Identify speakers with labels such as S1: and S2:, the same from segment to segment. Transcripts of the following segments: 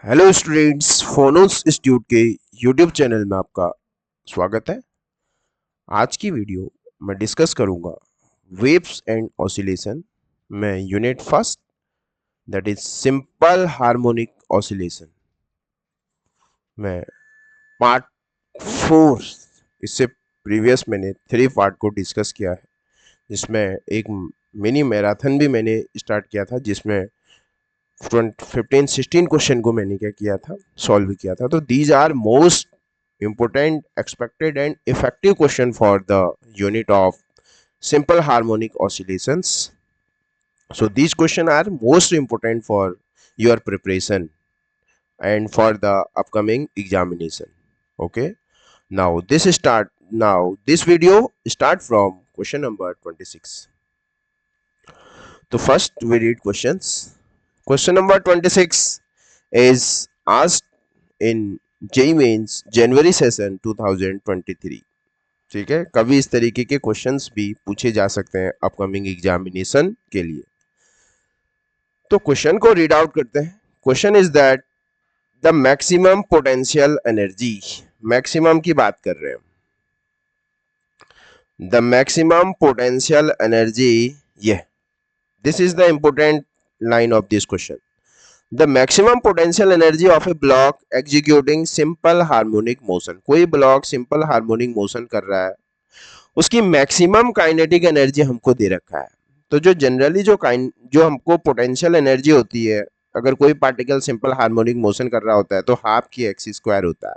S1: Hello students, फोनोस institute के YouTube channel में आपका स्वागत है। आज की वीडियो मैं डिस्कस करूंगा वेव्स एंड ऑसिलेशन में unit first, that is simple harmonic oscillation में पार्ट 4। इससे प्रीवियस मैंने 3 पार्ट को डिस्कस किया है, जिसमें एक मिनी मैराथन भी मैंने स्टार्ट किया था, जिसमें 15-16 क्वेश्चन को मैंने क्या किया था, सॉल्व किया था। तो these are most important, expected and effective question for the unit of simple harmonic oscillations. So these questions are most important for your preparation and for the upcoming examination. Okay, now this video start from question number 26. So first we read questions. Question number 26 is asked in JEE Mains January session 2023. ठीक है, कभी इस तरीके के questions भी पूछे जा सकते हैं अपकमिंग एग्जामिनेशन के लिए। तो क्वेश्चन को रीड आउट करते हैं। Question is that the maximum potential energy, maximum की बात कर रहे हैं, द मैक्सिमम पोटेंशियल एनर्जी, ये this is the important line of this question. The maximum potential energy of A block executing simple harmonic motion, कोई block simple harmonic motion कर रहा है, उसकी मैक्सिमम काइनेटिक एनर्जी हमको दे रखा है। तो जो जनरली जो हमको पोटेंशियल एनर्जी होती है, अगर कोई पार्टिकल सिंपल हार्मोनिक मोशन कर रहा होता है तो हाफ की एक्स स्क्वायर होता है।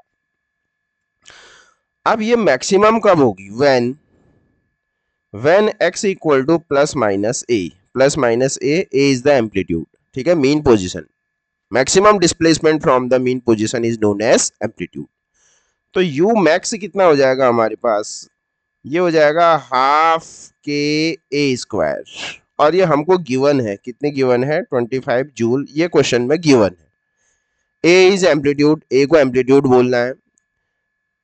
S1: अब ये मैक्सिमम कब होगी? When x equal to plus minus a is the amplitude, ठीक है, mean position. Maximum displacement from the mean position is known as amplitude. तो यू मैक्स कितना हो जाएगा हमारे पास? ये हो जाएगा हाफ के ए स्क्वायर, और ये हमको गिवन है, कितने गिवन है? 25 जूल, ये क्वेश्चन में गिवन है। ए इज एम्पलीट्यूड, ए को एम्पलीट्यूड बोलना है।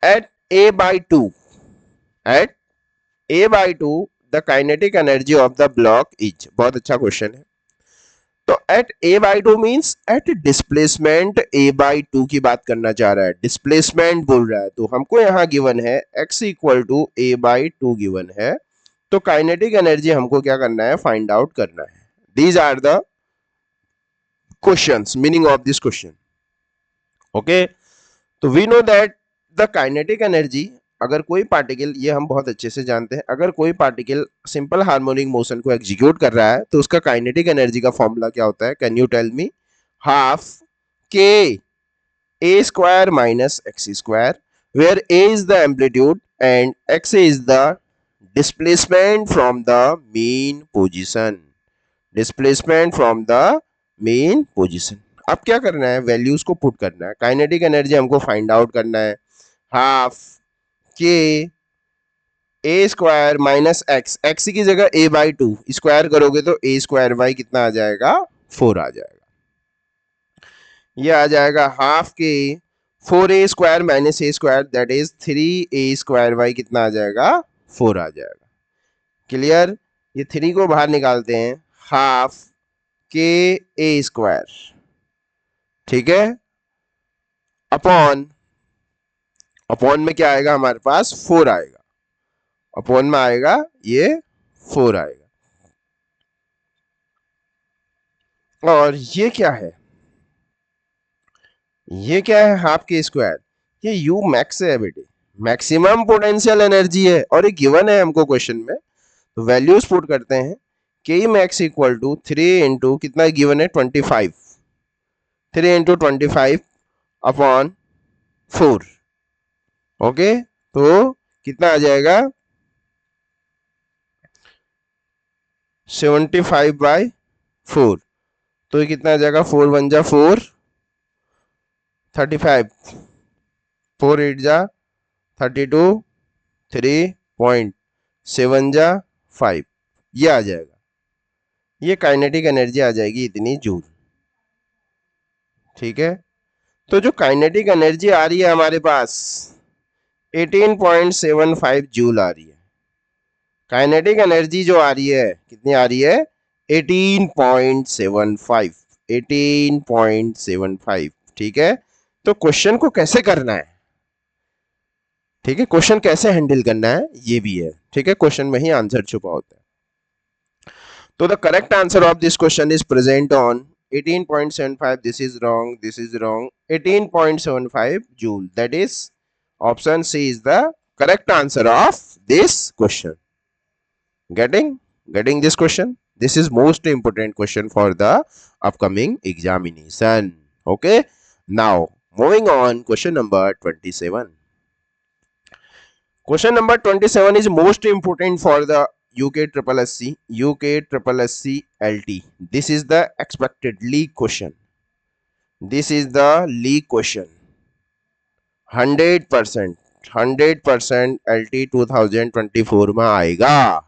S1: At a by two, at a by two the kinetic energy of the block is, बहुत अच्छा क्वेश्चन है। तो at a by two means at displacement a by two की बात करना चाह रहा है, डिस्प्लेसमेंट बोल रहा है। तो हमको यहां गिवन है x equal to a by two given है, तो काइनेटिक एनर्जी हमको क्या करना है? फाइंड आउट करना है। These are the questions, meaning of this question. Okay, तो we know that the kinetic energy, अगर कोई पार्टिकल, ये हम बहुत अच्छे से जानते हैं, अगर कोई पार्टिकल सिंपल हार्मोनिक मोशन को एग्जीक्यूट कर रहा है तो उसका काइनेटिक एनर्जी का फॉर्मूला क्या होता है? Can you tell me? Half K A square minus X square, where A is the amplitude and X is the displacement from the mean position, displacement from the mean position. अब क्या करना है? Values को put करना है, kinetic energy हमको find out करना है। Half K A square minus X, X की जगह ए बाई टू स्क्वायर करोगे तो ए स्क्वायर बाई कितना आ जाएगा? 4 आ जाएगा। ये आ जाएगा हाफ के 4a square minus A square, that is 3a square by कितना आ जाएगा? 4 आ जाएगा। क्लियर? ये 3 को बाहर निकालते हैं, हाफ के ए स्क्वायर, ठीक है, अपॉन, अपॉन में क्या आएगा हमारे पास? 4 आएगा, अपॉन में आएगा ये 4 आएगा। और ये क्या है? ये क्या है? हाफ के स्क्वायर, ये यू मैक्स है बेटे, मैक्सिमम पोटेंशियल एनर्जी है, और ये गिवन है हमको क्वेश्चन में। तो वैल्यूज पुट करते हैं, के मैक्स इक्वल टू 3 इंटू कितना गिवन है? 25, 3 इंटू 25 अपॉन 4। ओके, तो कितना आ जाएगा? 75 बाई 4, तो ये कितना आ जाएगा? 4 1 जा 4, 35, 4 8 जा 32, 3.7 जा 5, ये आ जाएगा। ये काइनेटिक एनर्जी आ जाएगी इतनी जूल, ठीक है। तो जो काइनेटिक एनर्जी आ रही है हमारे पास 18.75 जूल आ रही है। काइनेटिक एनर्जी जो आ रही है कितनी आ रही है? 18.75, 18.75, ठीक है, तो क्वेश्चन को कैसे करना है, ठीक है, क्वेश्चन कैसे हैंडल करना है ये भी है, ठीक है, क्वेश्चन में ही आंसर छुपा होता है। तो the correct answer of this question is present on 18.75. This is wrong. This is wrong. 18.75 joule. That is option C is the correct answer of this question. Getting this question? This is most important question for the upcoming examination. Okay. Now moving on, question number 27. Question number 27 is most important for the UK triple SC LT. This is the expected leak question. This is the leak question. 100% LT 2024 में आएगा,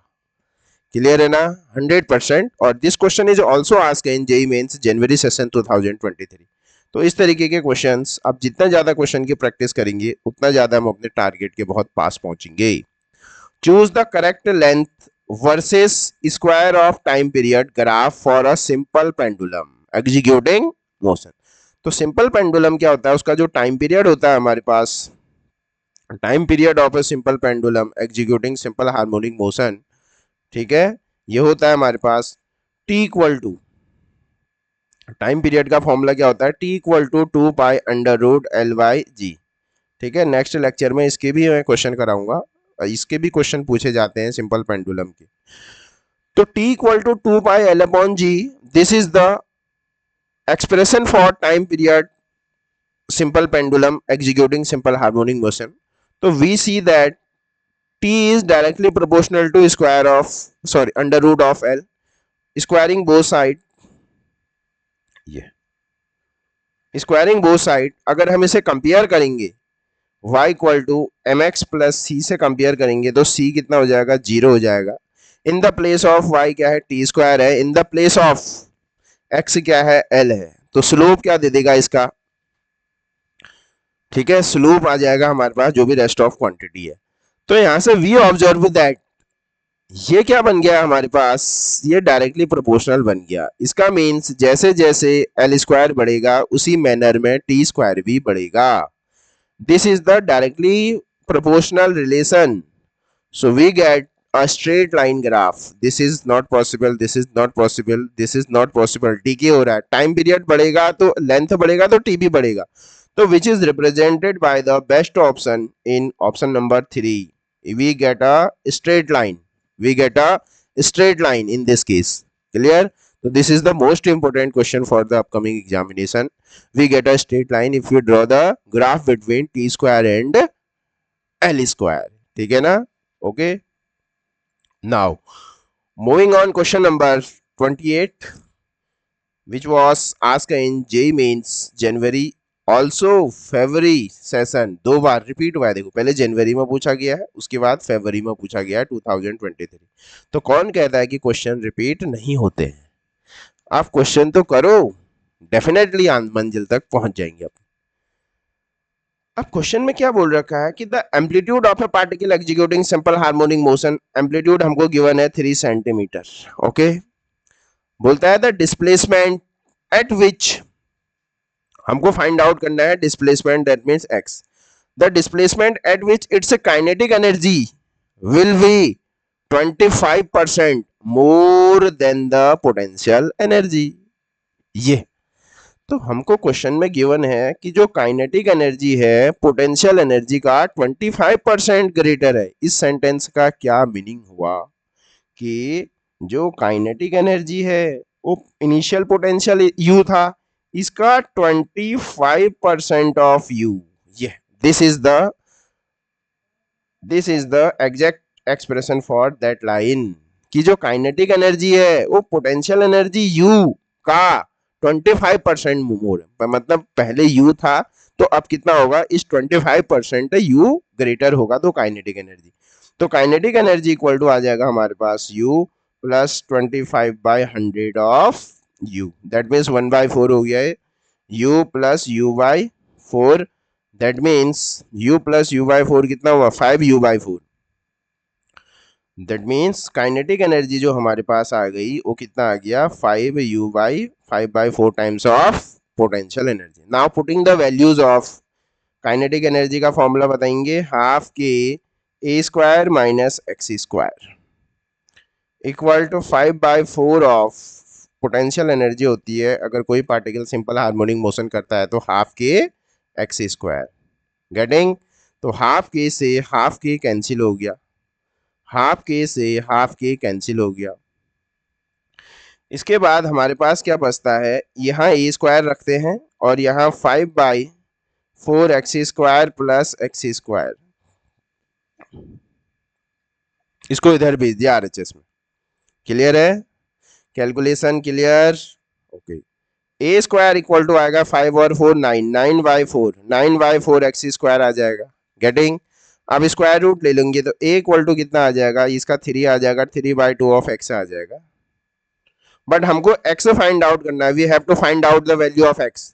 S1: clear है ना, 100%। और this question is also asked in JEE Mains January session 2023। तो इस तरीके के questions आप जितना ज्यादा क्वेश्चन की प्रैक्टिस करेंगे उतना ज्यादा हम अपने टारगेट के बहुत पास पहुंचेंगे। Choose the correct length versus square of time period graph for a simple pendulum executing motion. तो सिंपल पेंडुलम क्या होता है, उसका जो टाइम पीरियड होता है हमारे पास, time period of a simple pendulum executing simple harmonic motion, ठीक है, ये होता है हमारे पास T equal to, time period का फॉर्मूला क्या होता है, T equal to 2 pi under root L by G. ठीक है, नेक्स्ट लेक्चर में इसके भी मैं क्वेश्चन कराऊंगा, इसके भी क्वेश्चन पूछे जाते हैं सिंपल पेंडुलम के। तो T equal to 2 pi L upon g, this is the expression for time period simple pendulum executing simple harmonic motion. So we see that t is directly proportional to under root of l, squaring both side, squaring both side. अगर हम इसे compare करेंगे y equal to M X plus C से compare करेंगे तो c कितना हो जाएगा, 0 हो जाएगा। In the place of y क्या है, टी स्क्वायर है, in the place of x क्या है, l है। तो स्लोप क्या दे देगा इसका, ठीक है, स्लोप आ जाएगा हमारे पास जो भी रेस्ट ऑफ क्वांटिटी है। तो यहां से वी ऑब्जर्व दैट ये क्या बन गया हमारे पास, ये डायरेक्टली प्रोपोर्शनल बन गया। इसका मीन्स जैसे जैसे एल स्क्वायर बढ़ेगा उसी मैनर में टी स्क्वायर भी बढ़ेगा। This is the directly proportional relation, so we get a straight line graph. This is not possible, this is not possible, this is not possible, DK हो रहा है, time period बढ़ेगा तो length बढ़ेगा तो T भी बढ़ेगा। तो which is represented by the best option in option number 3, we get a straight line, we get a straight line in this case, clear? So this is the most important question for the upcoming examination. We get a straight line if we draw the graph between t square and l square, ठीक है ना, okay. Now moving on, question number 28 which was asked in JEE Mains January also February session, दो बार repeat हुआ है। देखो पहले जनवरी में पूछा गया है, उसके बाद फरवरी में पूछा गया है 2023। तो कौन कहता है कि क्वेश्चन रिपीट नहीं होते हैं, आप क्वेश्चन तो करो, डेफिनेटली मंजिल तक पहुंच जाएंगे आप। अब क्वेश्चन में क्या बोल रखा है कि the amplitude of A particle executing simple harmonic motion, amplitude हमको गिवन है 3 सेंटीमीटर, ओके। बोलता है द डिस्प्लेसमेंट एट विच, हमको फाइंड आउट करना है displacement, that means x, the displacement eight which it's kinetic energy will be 25% more than the potential energy. ये तो हमको क्वेश्चन में गिवन है कि जो काइनेटिक एनर्जी है पोटेंशियल एनर्जी का 25% ग्रेटर है। इस सेंटेंस का क्या मीनिंग हुआ कि जो काइनेटिक एनर्जी है वो इनिशियल पोटेंशियल यू था, इसका 25% ऑफ यू, ये this is the exact expression for that line कि जो काइनेटिक एनर्जी है वो पोटेंशियल एनर्जी यू का 25% मोर है, मतलब पहले u था तो अब कितना होगा, इस 25% u ग्रेटर होगा तो काइनेटिक एनर्जी। तो काइनेटिक एनर्जी इक्वल टू आ जाएगा हमारे पास u plus 25/100 of u, that means 1/4 हो गया है, u plus u/4, that means u plus u/4 कितना हुआ, 5u/4। That means kinetic energy जो हमारे पास आ गई वो कितना आ गया, 5u/4 times of potential energy. Now putting the values of kinetic energy का फॉर्मूला बताएंगे, half K A square minus X square equal to 5/4 of potential energy होती है अगर कोई पार्टिकल सिंपल हार्मोनिक मोशन करता है तो half K X square. Getting? तो हाफ के से हाफ के कैंसिल हो गया, हाफ के से हाफ के कैंसिल हो गया। इसके बाद हमारे पास क्या बचता है, यहाँ ए स्क्वायर रखते हैं और यहाँ 5/4 x square plus x square, इसको इधर भेज दिया आरएचएस में। क्लियर है? Calculation clear? Okay. A square equal to आएगा 5 और 4 9, 9/4 एक्स स्क्वायर आ जाएगा। गेटिंग? अब स्क्वायर रूट ले लेंगे तो ए इक्वल टू कितना आ जाएगा, इसका 3 आ जाएगा, 3/2 ऑफ एक्स आ जाएगा। बट हमको x फाइंड आउट करना है, we have to find out the value of x।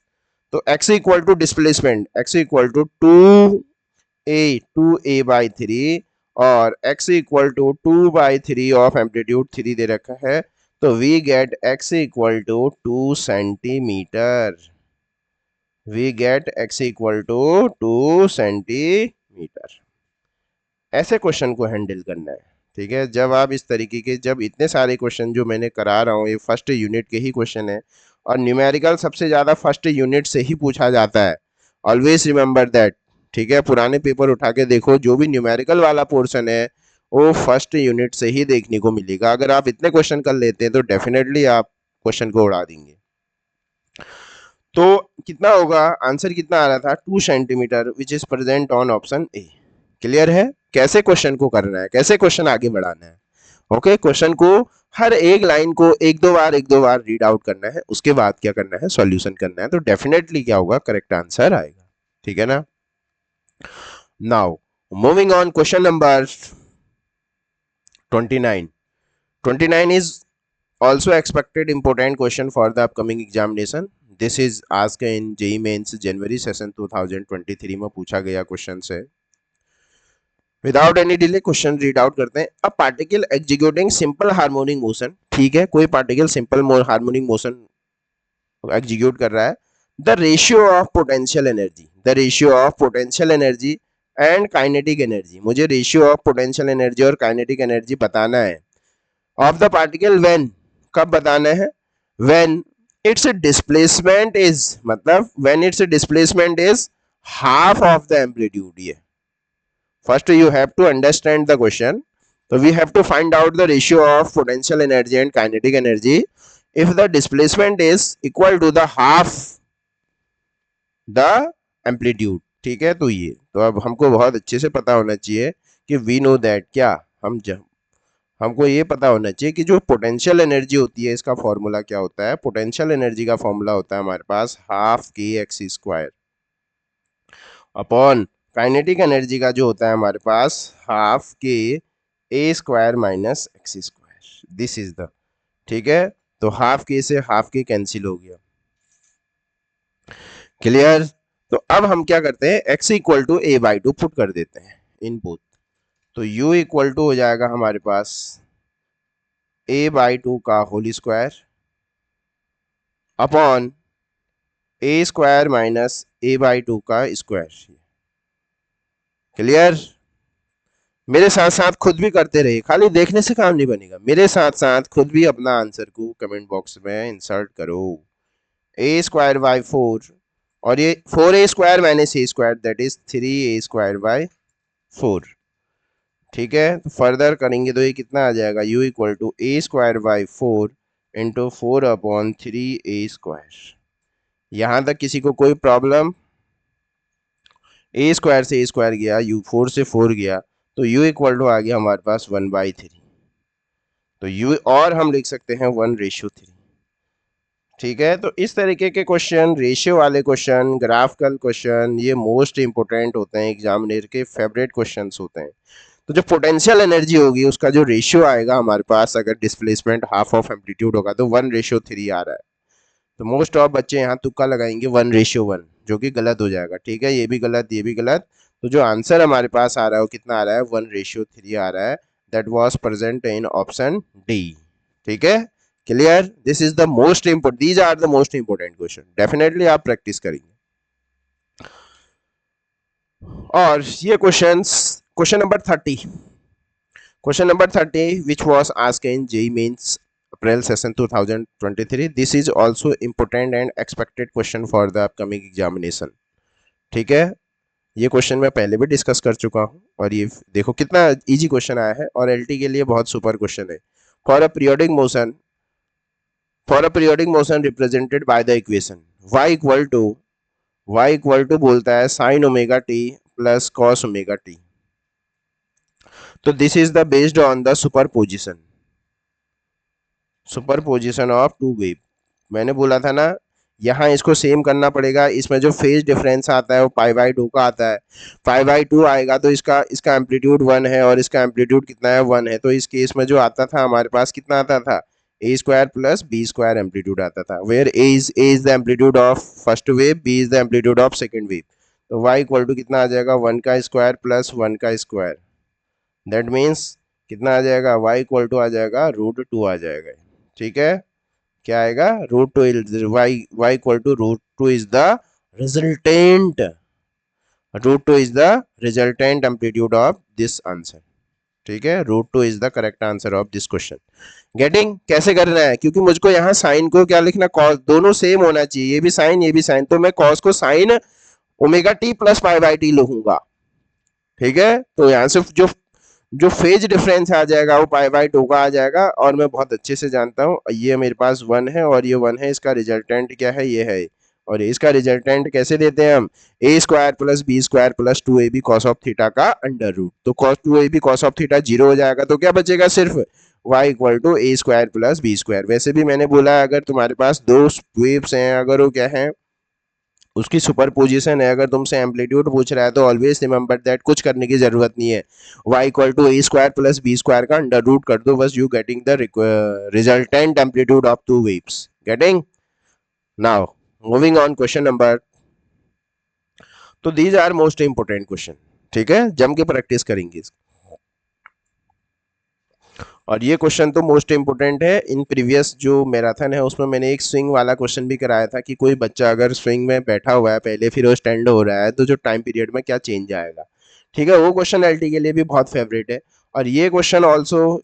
S1: तो x equal to displacement, x equal to 2a/3 और x equal to 2/3 of amplitude 3 दे रखा है, तो we get x equal to 2 centimetre. We get x equal to 2 centimetre. ऐसे question को handle करना है, ठीक है। जब आप इस तरीके के, जब इतने सारे क्वेश्चन जो मैंने करा रहा हूँ ये फर्स्ट यूनिट के ही क्वेश्चन है और न्यूमेरिकल सबसे ज़्यादा फर्स्ट यूनिट से ही पूछा जाता है, ऑलवेज रिमेंबर दैट, ठीक है। पुराने पेपर उठा के देखो, जो भी न्यूमेरिकल वाला पोर्शन है वो फर्स्ट यूनिट से ही देखने को मिलेगा। अगर आप इतने क्वेश्चन कर लेते हैं तो डेफिनेटली आप क्वेश्चन को उड़ा देंगे। तो कितना होगा, आंसर कितना आ रहा था, 2 centimetre which is present on option A. Clear है कैसे क्वेश्चन को करना है, कैसे क्वेश्चन आगे बढ़ाना है? ओके, क्वेश्चन को हर एक लाइन को एक दो बार रीड आउट करना है, उसके बाद क्या करना है, सॉल्यूशन करना है, तो डेफिनेटली क्या होगा, करेक्ट आंसर आएगा। ठीक है ना? Now moving on, question number 29. 29 is also expected important question for the upcoming examination. This is asked in JEE Mains January session 2023 में पूछा गया क्वेश्चन है। Without any delay question read out करते हैं। A particle executing simple harmonic motion, ठीक है, कोई particle simple harmonic motion execute कर रहा है। The ratio of potential energy, the ratio of potential energy and kinetic energy, मुझे रेशियो ऑफ पोटेंशियल एनर्जी और काइनेटिक एनर्जी बताना है। ऑफ द पार्टिकल व्हेन, कब बताना है, व्हेन इट्स डिस्प्लेसमेंट इज, मतलब when it's displacement is half of the amplitude. ये first you have to understand the question, so we have to find out the ratio of potential energy and kinetic energy if the displacement is equal to the half the amplitude। ठीक है, तो ये तो अब हमको बहुत अच्छे से पता होना चाहिए कि we know that, क्या हमको ये पता होना चाहिए कि जो पोटेंशियल एनर्जी होती है इसका फॉर्मूला क्या होता है। पोटेंशियल एनर्जी का फॉर्मूला होता है हमारे पास half K X square upon kinetic energy का जो होता है हमारे पास half K A square minus X square. This is the, ठीक है, तो हाफ के से हाफ के कैंसिल हो गया। क्लियर? तो अब हम क्या करते हैं, x equal to a/2 put कर देते हैं इन बोथ, तो u इक्वल टू हो जाएगा हमारे पास a/2 का whole square upon a square minus a/2 का स्क्वायर। क्लियर? मेरे साथ साथ खुद भी करते रहिए, खाली देखने से काम नहीं बनेगा, मेरे साथ साथ खुद भी अपना आंसर को कमेंट बॉक्स में इंसर्ट करो। a स्क्वायर बाय 4 और ये 4a square minus a square that is 3a square by 4। ठीक है, तो फर्दर करेंगे तो ये कितना आ जाएगा, u equal to a square by 4 into 4/3a square. यहां तक किसी को कोई प्रॉब्लम? a स्क्वायर से a स्क्वायर गया, u 4 से 4 गया, तो u इक्वल टू आ गया हमारे पास 1/3, तो u और हम लिख सकते हैं 1:3। ठीक है, तो इस तरीके के क्वेश्चन, रेशियो वाले क्वेश्चन, ग्राफिकल क्वेश्चन, ये मोस्ट इंपोर्टेंट होते हैं, एग्जामिनर के फेवरेट क्वेश्चंस होते हैं। तो जो पोटेंशियल एनर्जी होगी उसका जो रेशियो आएगा हमारे पास, अगर डिस्प्लेसमेंट हाफ ऑफ एम्पलीट्यूड होगा तो 1:3 आ रहा है, तो मोस्ट ऑफ बच्चे यहाँ तुक्का लगाएंगे 1:1, जो कि गलत हो जाएगा। ठीक है, ये भी गलत, ये भी गलत, तो जो आंसर हमारे पास आ रहा है वो कितना आ रहा है, 1:3 आ रहा है, that was present in option D. ठीक है, clear? This is the most important, these are the most important question, definitely आप प्रैक्टिस करेंगे। और ये question number 30, question number 30 which was asked in JEE Mains April session 2023. This is also important and expected question for the upcoming examination. ठीक है, ये question मैं पहले भी डिस्कस कर चुका हूँ और ये देखो कितना इजी क्वेश्चन आया है और एलटी के लिए बहुत सुपर क्वेश्चन है। For a periodic motion represented by the equation y equal to बोलता है sine omega T plus cos omega T. तो this is the based on the superposition of two wave. मैंने बोला था ना, यहाँ इसको सेम करना पड़ेगा। इसमें जो फेज डिफरेंस आता है वो π/2 का आता है। π/2 आएगा तो इसका एम्पलीट्यूड 1 है और इसका एम्पलीट्यूड कितना है 1 है। तो इस केस में जो आता था हमारे पास कितना आता था a square plus b square amplitude आता था, where a is the amplitude of first wave, b is the amplitude of second wave. तो y इक्वल टू कितना आ जाएगा 1 का स्क्वायर प्लस 1 का स्क्वायर, दैट मीन्स कितना आ जाएगा y इक्वल टू आ जाएगा √2 आ जाएगा। ठीक है, क्या आएगा √2, y equal to √2 is the resultant, √2 is the resultant amplitude of this answer. ठीक है, √2 is the correct answer of this question. Getting? कैसे करना है, क्योंकि मुझको यहाँ साइन को क्या लिखना, कॉस दोनों सेम होना चाहिए, ये भी साइन ये भी साइन, तो मैं कॉस को sign omega T plus π/t लिखूंगा। ठीक है, तो यहाँ से जो फेज डिफरेंस आ जाएगा वो π/2 का आ जाएगा और मैं बहुत अच्छे से जानता हूँ ये मेरे पास 1 है और ये 1 है, इसका रिजल्टेंट क्या है, ये है। और इसका रिजल्टेंट कैसे देते हैं हम, a square plus b square plus 2ab cos of theta का अंडर रूट। तो cos 2ab cos of theta 0 हो जाएगा, तो क्या बचेगा सिर्फ y equal to a square plus b square. वैसे भी मैंने बोला अगर तुम्हारे पास दो वेव्स हैं, अगर वो क्या है उसकी सुपरपोजिशन है, अगर तुमसे एम्पलीट्यूड पूछ रहा है तो ऑलवेज रिमेंबर दैट कुछ करने की जरूरत नहीं है, y equal to a square plus b square का अंडर रूट कर दो, बस you getting the resultant amplitude of two waves. Getting? Now moving on question number, तो these are most important question. ठीक है, जम के प्रैक्टिस करेंगे इसको। और ये क्वेश्चन तो मोस्ट इंपोर्टेंट है। इन प्रीवियस जो मैराथन है उसमें मैंने एक स्विंग वाला क्वेश्चन भी कराया था कि कोई बच्चा अगर स्विंग में बैठा हुआ है पहले फिर वो स्टैंड हो रहा है तो जो टाइम पीरियड में क्या चेंज आएगा। ठीक है, वो क्वेश्चन एलटी के लिए भी बहुत फेवरेट है। और ये क्वेश्चन ऑल्सो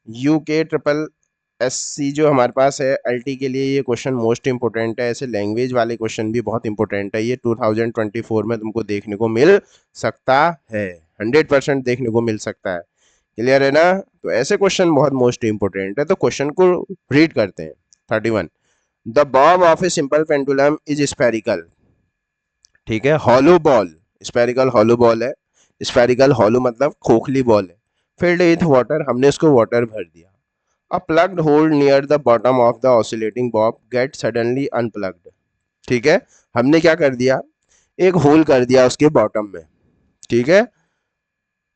S1: UKSSC जो हमारे पास है एलटी के लिए ये क्वेश्चन मोस्ट इंपोर्टेंट है। ऐसे लैंग्वेज वाले क्वेश्चन भी बहुत इंपोर्टेंट है, ये 2024 में तुमको देखने को मिल सकता है, 100% देखने को मिल सकता है। क्लियर है ना? तो ऐसे क्वेश्चन बहुत मोस्ट इंपोर्टेंट है, तो क्वेश्चन को रीड करते हैं। 31, the Bob of a simple pendulum is spherical. ठीक है, hollow ball, spherical hollow ball है, स्फेरिकल हॉलो मतलब खोखली बॉल है, फिल्ड विथ वाटर, हमने उसको वाटर भर दिया। A plugged hole near the bottom of the oscillating bob get suddenly unplugged. ठीक है, हमने क्या कर दिया, एक होल कर दिया उसके बॉटम में। ठीक है,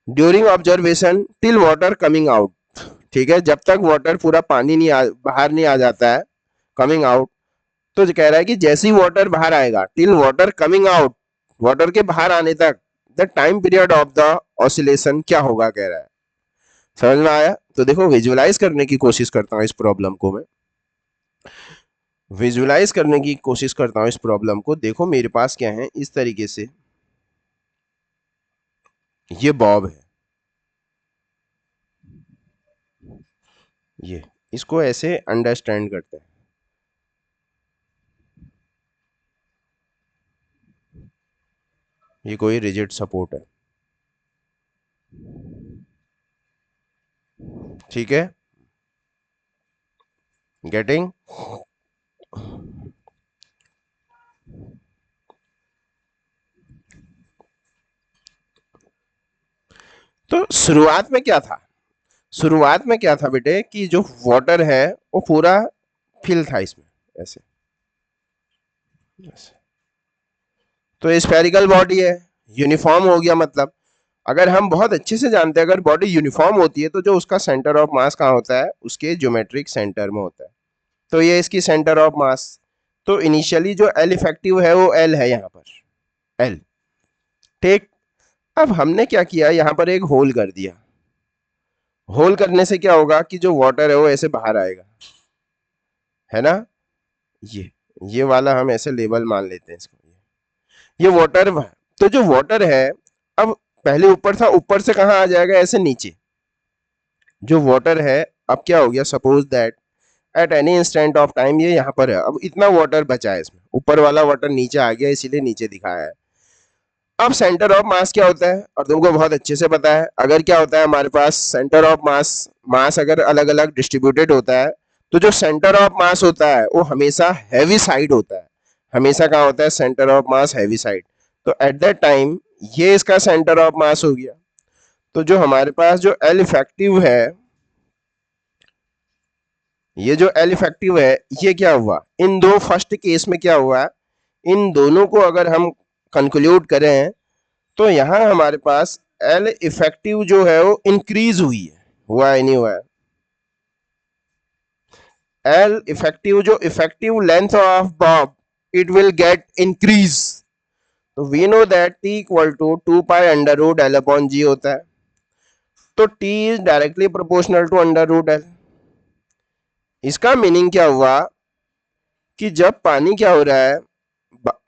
S1: during observation till water coming out. ठीक है, जब तक वाटर पूरा पानी बाहर नहीं आ जाता है, कमिंग आउट, तो कह रहा है कि जैसे ही वाटर बाहर आएगा, till water coming out, water के बाहर आने तक the time period of the oscillation क्या होगा, कह रहा है। समझ में आया? तो देखो विजुअलाइज करने की कोशिश करता हूं इस प्रॉब्लम को, मैं विजुअलाइज करने की कोशिश करता हूं इस प्रॉब्लम को। देखो मेरे पास क्या है, इस तरीके से ये बॉब है, ये इसको ऐसे अंडरस्टैंड करते हैं। ये कोई रिजिड सपोर्ट है। ठीक है, गेटिंग? तो शुरुआत में क्या था, शुरुआत में क्या था बेटे कि जो वाटर है वो पूरा फिल था इसमें, ऐसे ऐसे। तो स्फेरिकल बॉडी है, यूनिफॉर्म हो गया। मतलब अगर हम बहुत अच्छे से जानते हैं अगर बॉडी यूनिफॉर्म होती है तो जो उसका सेंटर ऑफ मास कहाँ होता है, उसके ज्योमेट्रिक सेंटर में होता है। तो ये इसकी सेंटर ऑफ मास, तो इनिशियली जो एल इफेक्टिव है वो एल है यहाँ पर, एल। ठीक, अब हमने क्या किया, यहाँ पर एक होल कर दिया। होल करने से क्या होगा कि जो वाटर है वो ऐसे बाहर आएगा, है ना। ये ये वाला हम ऐसे लेबल मान लेते हैं इसको, ये वाटर। तो जो वाटर है, अब पहले ऊपर था, ऊपर से कहाँ आ जाएगा, ऐसे नीचे। जो वाटर है, अब क्या हो गया, suppose that at any instant of time ये यहाँ पर है, अब इतना वाटर बचा है इसमें, ऊपर वाला वाटर नीचे आ गया, इसीलिए नीचे दिखाया है। अब सेंटर ऑफ मास क्या होता है, और तुमको बहुत अच्छे से पता है, अगर क्या होता है हमारे पास सेंटर ऑफ मास, मास अगर अलग अलग डिस्ट्रीब्यूटेड होता है, तो जो सेंटर ऑफ मास होता है वो हमेशा हैवी साइड होता है। हमेशा कहाँ होता है, centre of mass heavy side. तो एट दैट टाइम ये इसका सेंटर ऑफ मास हो गया। तो जो हमारे पास जो एल इफेक्टिव है, ये जो एल इफेक्टिव है, ये क्या हुआ, इन दो फर्स्ट केस में क्या हुआ, इन दोनों को अगर हम कंक्लूड करें, तो यहां हमारे पास एल इफेक्टिव जो है वो इंक्रीज हुई है, हुआ है नहीं हुआ है। एल इफेक्टिव, जो effective length of bob, it will get increase. तो we know that T equal to 2 pi under root L upon G होता है। तो T is directly proportional to under root L. इसका मीनिंग क्या हुआ कि जब पानी क्या हो रहा है,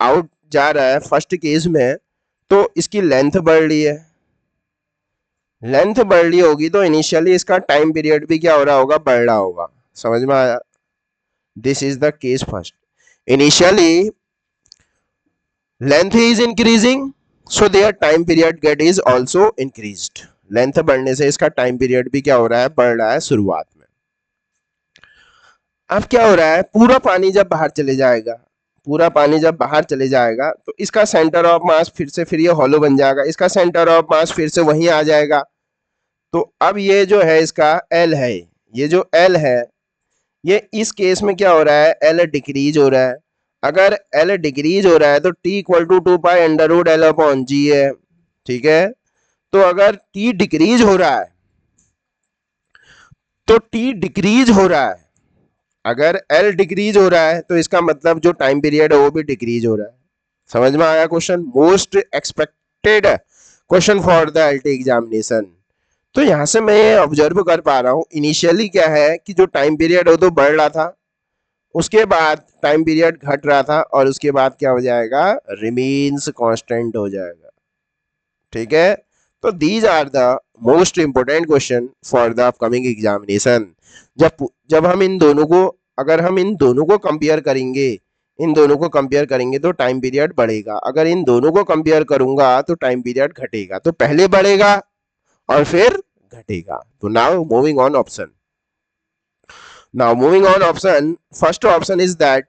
S1: आउट जा रहा है फर्स्ट केस में, तो इसकी लेंथ बढ़ रही है। लेंथ बढ़ रही होगी तो इनिशियली इसका टाइम पीरियड भी क्या हो रहा होगा, बढ़ रहा होगा। समझ में आया। This is the case first. Initially length is increasing, so their time period get is also increased. Length बढ़ने से इसका टाइम पीरियड भी क्या हो रहा है, बढ़ रहा है शुरुआत में। अब क्या हो रहा है, पूरा पानी जब बाहर चले जाएगा, पूरा पानी जब बाहर चले जाएगा, तो इसका सेंटर ऑफ मास फिर से, फिर ये हॉलो बन जाएगा, इसका सेंटर ऑफ मास फिर से वहीं आ जाएगा। तो अब ये जो है इसका एल है, ये जो एल है, ये इस केस में क्या हो रहा है, एल डिक्रीज हो रहा है। अगर एल डिक्रीज हो रहा है तो T equal to 2 pi under root L upon G है। ठीक है। तो अगर टी डिक्रीज हो रहा है, तो टी डिक्रीज हो रहा है, अगर एल डिक्रीज हो रहा है तो इसका मतलब जो टाइम पीरियड है वो भी डिक्रीज हो रहा है। समझ में आया question. Most expected question for the LT examination. तो यहां से मैं ऑब्जर्व कर पा रहा हूं, इनिशियली क्या है कि जो टाइम पीरियड है तो बढ़ रहा था, उसके बाद टाइम पीरियड घट रहा था, और उसके बाद क्या हो जाएगा, रिमेन्स कांस्टेंट हो जाएगा। ठीक है। तो these are the most important question for the upcoming examination. जब हम इन दोनों को, अगर हम इन दोनों को कंपेयर करेंगे, इन दोनों को कंपेयर करेंगे तो टाइम पीरियड बढ़ेगा, अगर इन दोनों को कंपेयर करूंगा तो टाइम पीरियड घटेगा। तो पहले बढ़ेगा और फिर घटेगा। तो now moving on option. Now moving on option, first option is that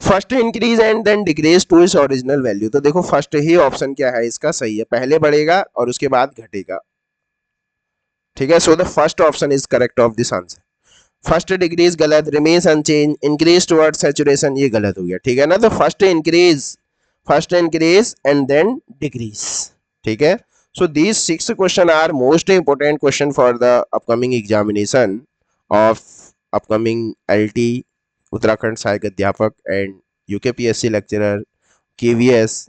S1: first increase and then decrease to its original value. तो देखो फर्स्ट ही ऑप्शन क्या है इसका सही है, पहले बढ़ेगा और उसके बाद घटेगा। ठीक है। So the first option is correct of this answer. First decrease गलत, remains unchange, increase toward saturation ये गलत हो गया। ठीक है ना। तो first increase and then decrease. ठीक है। So these 6 question are most important question for the upcoming examination of upcoming LT, Uttarakhand सहायक अध्यापक एंड यूकेपीएससी लेक्चरर, केवीएस।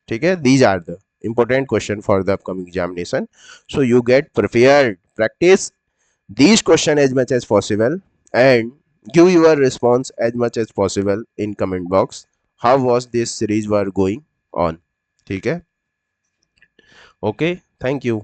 S1: ठीक है। These are the important question for the upcoming examination, so you get prepared, practice these question as much as possible, and give your response as much as possible in comment box. How was this series were going on? ठीक है। Okay, thank you.